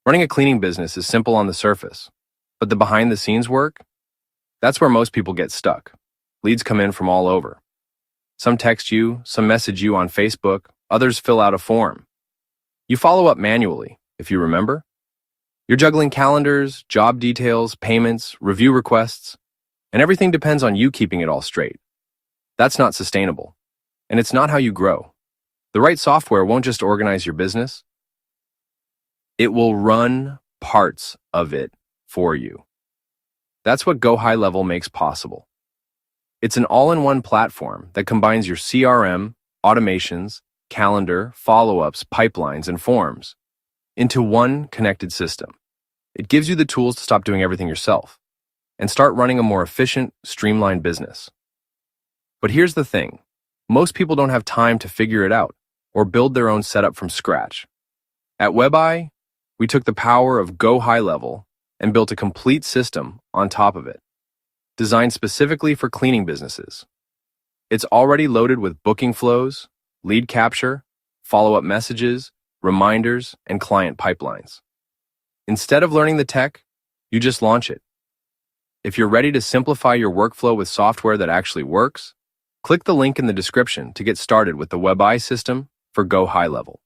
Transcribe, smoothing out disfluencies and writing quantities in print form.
Running a cleaning business is simple on the surface, but the behind-the-scenes work? That's where most people get stuck. Leads come in from all over. Some text you, some message you on Facebook, others fill out a form. You follow up manually, if you remember. You're juggling calendars, job details, payments, review requests, and everything depends on you keeping it all straight. That's not sustainable, and it's not how you grow. The right software won't just organize your business. It will run parts of it for you. That's what Go High Level makes possible. It's an all-in-one platform that combines your CRM, automations, calendar, follow-ups, pipelines, and forms into one connected system. It gives you the tools to stop doing everything yourself and start running a more efficient, streamlined business. But here's the thing. Most people don't have time to figure it out or build their own setup from scratch. At WebEye, we took the power of Go High Level and built a complete system on top of it, designed specifically for cleaning businesses. It's already loaded with booking flows, lead capture, follow-up messages, reminders, and client pipelines. Instead of learning the tech, you just launch it. If you're ready to simplify your workflow with software that actually works, click the link in the description to get started with the WebEye system for Go High Level.